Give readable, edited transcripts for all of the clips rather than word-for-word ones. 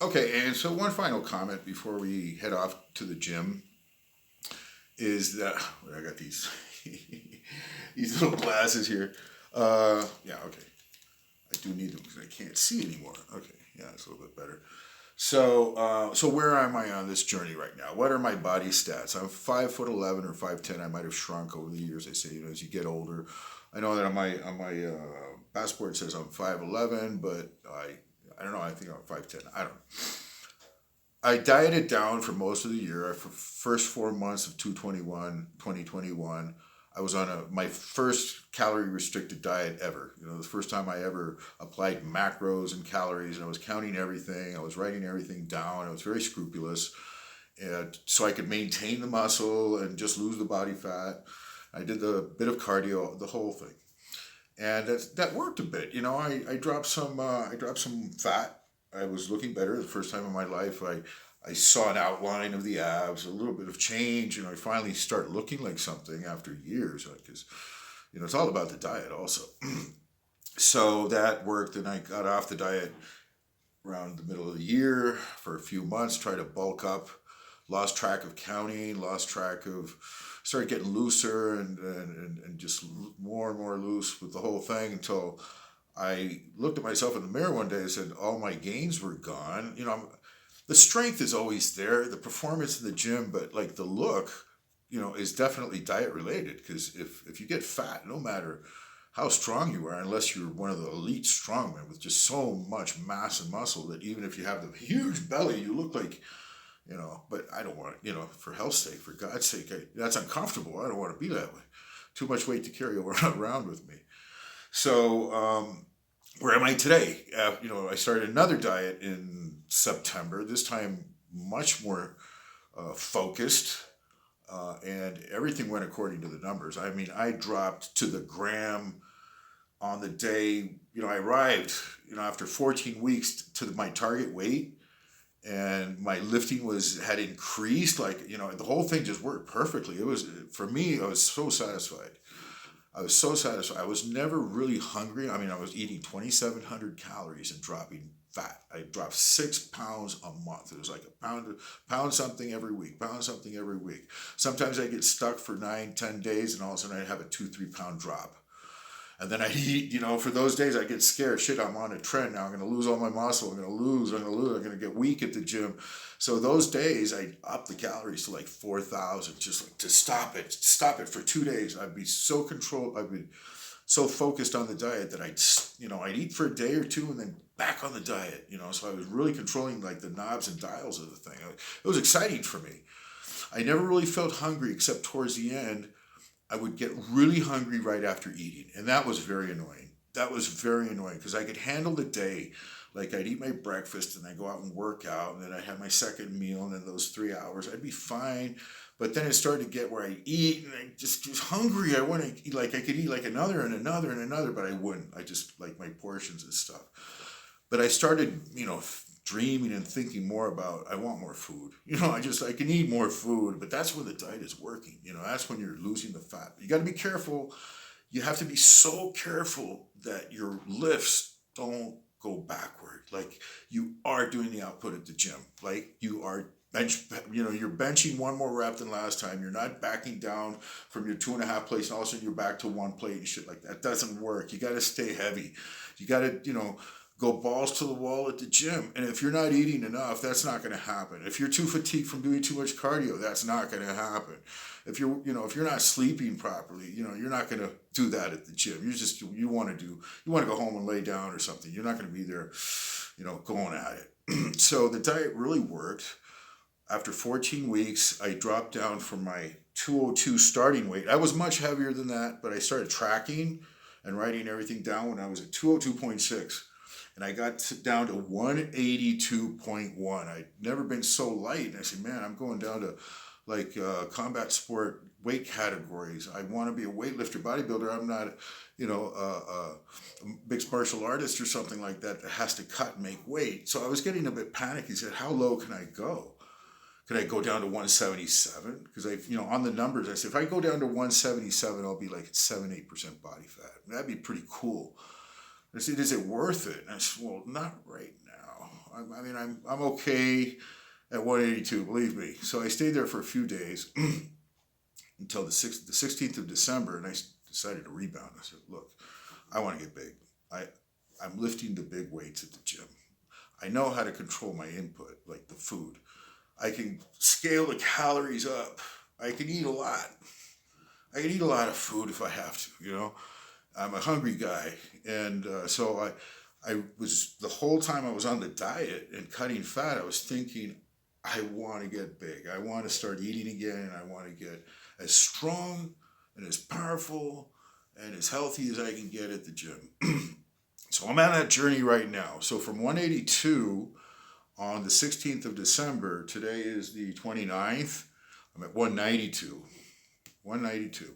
Okay, and so one final comment before we head off to the gym is that I got these these little glasses here. Yeah, okay. I do need them because I can't see anymore. Okay, yeah, it's a little bit better. So where am I on this journey right now? What are my body stats? I'm 5'11" or 5'10". I might have shrunk over the years. They say as you get older. I know that on my passport it says I'm 5'11", but I don't know. I think I'm 5'10". I don't know. I dieted down for most of the year. For first 4 months of 2021, I was on my first calorie restricted diet ever. The first time I ever applied macros and calories, and I was counting everything. I was writing everything down. I was very scrupulous, and so I could maintain the muscle and just lose the body fat. I did the bit of cardio, the whole thing, and that worked a bit. I dropped some fat. I was looking better the first time in my life. I saw an outline of the abs, a little bit of change. I finally start looking like something after years, because it's all about the diet also. So that worked, and I got off the diet around the middle of the year for a few months, tried to bulk up, lost track of counting, started getting looser and just more and more loose with the whole thing until I looked at myself in the mirror one day and said all my gains were gone. The strength is always there, the performance in the gym, but like the look, is definitely diet related. Because if you get fat, no matter how strong you are, unless you're one of the elite strongmen with just so much mass and muscle that even if you have the huge belly, you look like, but I don't want, for health's sake, for God's sake, that's uncomfortable. I don't want to be that way. Too much weight to carry around with me. So, where am I today? I started another diet in September, this time much more focused, and everything went according to the numbers. I mean, I dropped to the gram on the day, I arrived, after 14 weeks to my target weight, and my lifting had increased. Like, the whole thing just worked perfectly. It was, for me, I was so satisfied. I was so satisfied. I was never really hungry. I mean, I was eating 2,700 calories and dropping fat. I dropped 6 pounds a month. It was like pound something every week, pound something every week. Sometimes I get stuck for 9, 10 days, and all of a sudden I have a 2, 3 pound drop. And then I eat, for those days I get scared. Shit, I'm on a trend now. I'm going to lose all my muscle. I'm going to lose. I'm going to get weak at the gym. So those days I up the calories to like 4,000, just like to stop it for 2 days. I'd be so controlled. I'd be so focused on the diet that I'd eat for a day or two and then back on the diet, So I was really controlling like the knobs and dials of the thing. It was exciting for me. I never really felt hungry except towards the end. I would get really hungry right after eating, and that was very annoying. That was very annoying because I could handle the day. Like I'd eat my breakfast and I'd go out and work out, and then I'd have my second meal, and then those 3 hours, I'd be fine. But then it started to get where I eat and I just was hungry. I want to eat, like I could eat like another and another and another, but I wouldn't. I just like my portions and stuff. But I started, dreaming and thinking more about I want more food. I can eat more food, but that's when the diet is working. That's when you're losing the fat. You got to be careful. You have to be so careful that your lifts don't go backward. Like you are doing the output at the gym. Like you are you're benching one more rep than last time. You're not backing down from your 2.5 plates and all of a sudden you're back to one plate and shit like that. Doesn't work. You got to stay heavy. You got to, go balls to the wall at the gym. And if you're not eating enough, that's not going to happen. If you're too fatigued from doing too much cardio, that's not going to happen. If you're not sleeping properly, you're not going to do that at the gym. You want to go home and lay down or something. You're not going to be there, going at it. So the diet really worked. After 14 weeks, I dropped down from my 202 starting weight. I was much heavier than that, but I started tracking and writing everything down when I was at 202.6. And I got down to 182.1. I'd never been so light. And I said, man, I'm going down to like combat sport weight categories. I want to be a weightlifter, bodybuilder. I'm not, a mixed martial artist or something like that has to cut and make weight. So I was getting a bit panicky. He said, how low can I go? Could I go down to 177? Because on the numbers, I said, if I go down to 177, I'll be like at 7-8% body fat. That'd be pretty cool. I said, is it worth it? And I said, well, not right now. I mean, I'm okay at 182, believe me. So I stayed there for a few days until the 16th of December, and I decided to rebound. I said, look, I want to get big. I'm lifting the big weights at the gym. I know how to control my input, like the food. I can scale the calories up. I can eat a lot. I can eat a lot of food if I have to, you know. I'm a hungry guy. And so I was, the whole time I was on the diet and cutting fat, I was thinking, I want to get big. I want to start eating again, and I want to get as strong and as powerful and as healthy as I can get at the gym. So I'm on that journey right now. So from 182 on the 16th of December, today is the 29th, I'm at 192. 192.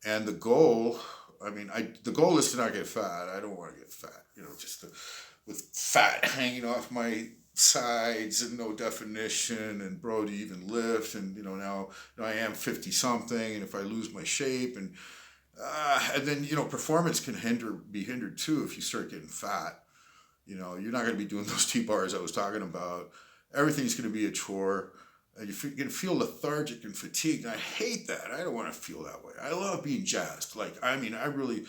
And the goal, I mean, the goal is to not get fat. I don't want to get fat, you know, with fat hanging off my sides and no definition, and bro, to even lift, and you know, now I am 50 something, and if I lose my shape, and then you know, performance can be hindered too if you start getting fat. You know, you're not going to be doing those T-bars I was talking about. Everything's going to be a chore, and you're going to feel lethargic and fatigued. And I hate that. I don't want to feel that way. I love being jazzed. Like, I mean, I really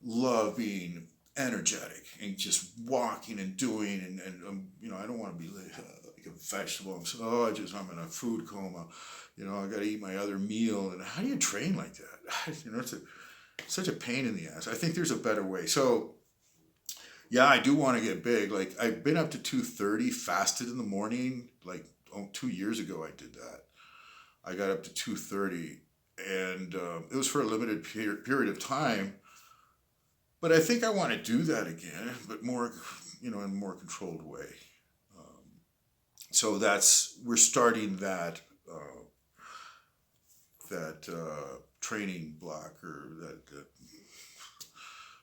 love being energetic and just walking and doing, and you know, I don't want to be like a vegetable. I'm in a food coma. You know, I got to eat my other meal. And how do you train like that? You know, it's such a pain in the ass. I think there's a better way. So yeah, I do want to get big. Like, I've been up to 230 fasted in the morning. Like 2 years ago, I did that. I got up to 230, and it was for a limited period of time. But I think I want to do that again, but more, you know, in a more controlled way. So we're starting that training block, or that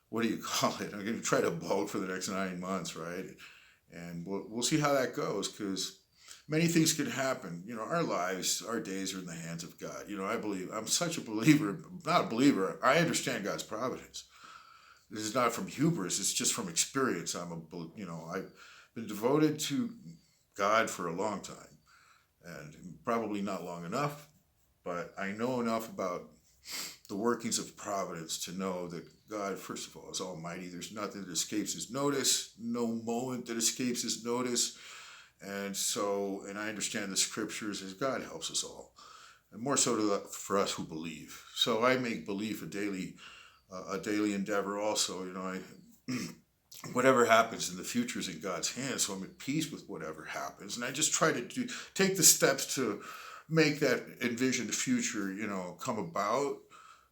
what do you call it? I'm going to try to bulk for the next 9 months, right? And we'll see how that goes, because many things could happen. You know, our lives, our days are in the hands of God. You know, I'm such a believer, not a believer. I understand God's providence. This is not from hubris. It's just from experience. I've been devoted to God for a long time, and probably not long enough, but I know enough about the workings of providence to know that God, first of all, is almighty. There's nothing that escapes his notice, no moment that escapes his notice. And I understand the scriptures as God helps us all, and more so for us who believe. So I make belief a daily endeavor also. You know, whatever happens in the future is in God's hands, so I'm at peace with whatever happens. And I just try to take the steps to make that envisioned future, you know, come about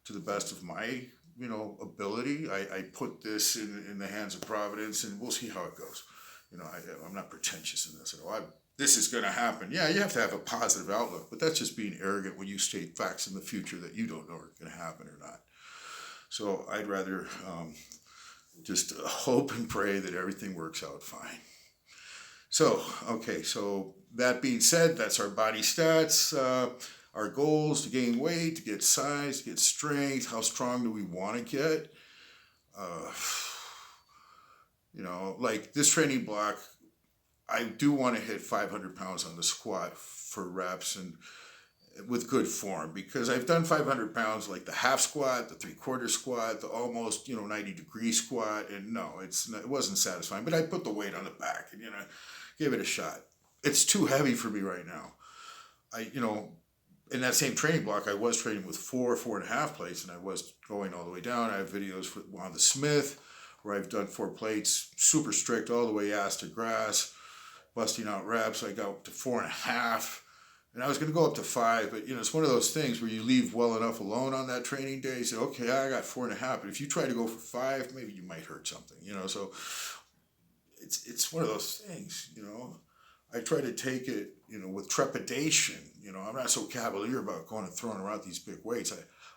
to the best of my, you know, ability. I put this in the hands of providence, and we'll see how it goes. You know, I'm not pretentious in this at all. This is going to happen. Yeah, you have to have a positive outlook, but that's just being arrogant when you state facts in the future that you don't know are going to happen or not. So I'd rather just hope and pray that everything works out fine. So, okay, so that being said, that's our body stats, our goals: to gain weight, to get size, to get strength. How strong do we want to get? You know, like this training block, I do want to hit 500 pounds on the squat for reps, and with good form, because I've done 500 pounds, like the half squat, the 3/4 squat, the almost, you know, 90-degree squat, and no, it wasn't satisfying. But I put the weight on the back and, you know, gave it a shot. It's too heavy for me right now. You know, in that same training block, I was training with 4.5 plates, and I was going all the way down. I have videos for Wanda Smith where I've done 4 plates, super strict, all the way ass to grass, busting out reps. I got up to 4.5. And I was going to go up to 5, but, you know, it's one of those things where you leave well enough alone on that training day. You say, okay, I got 4.5, but if you try to go for 5, maybe you might hurt something, you know. So it's one of those things, you know. I try to take it, you know, with trepidation. You know, I'm not so cavalier about going and throwing around these big weights.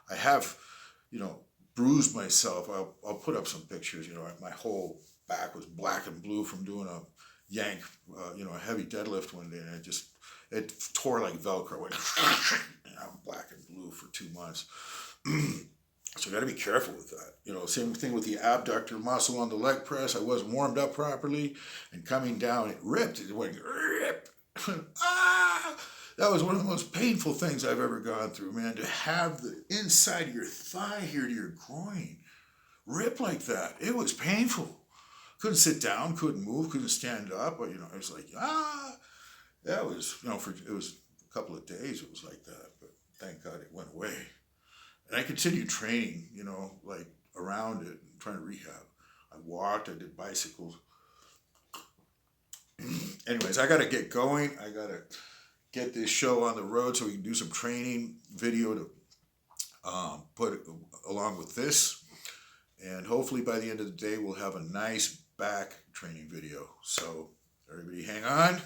I have, you know, bruised myself. I'll put up some pictures. You know, my whole back was black and blue from doing a yank, you know, a heavy deadlift one day, and it tore like Velcro. I'm black and blue for 2 months. So I got to be careful with that. You know, same thing with the abductor muscle on the leg press. I wasn't warmed up properly, and coming down, it ripped. It went rip. Ah! That was one of the most painful things I've ever gone through, man. To have the inside of your thigh here to your groin rip like that, it was painful. Couldn't sit down, couldn't move, couldn't stand up. But I was like, ah, that was, for it was a couple of days. It was like that, but thank God it went away. And I continued training, like around it and trying to rehab. I walked, I did bicycles. Anyways, I got to get going. I got to get this show on the road so we can do some training video to put it along with this. And hopefully by the end of the day, we'll have a nice back training video. So everybody hang on.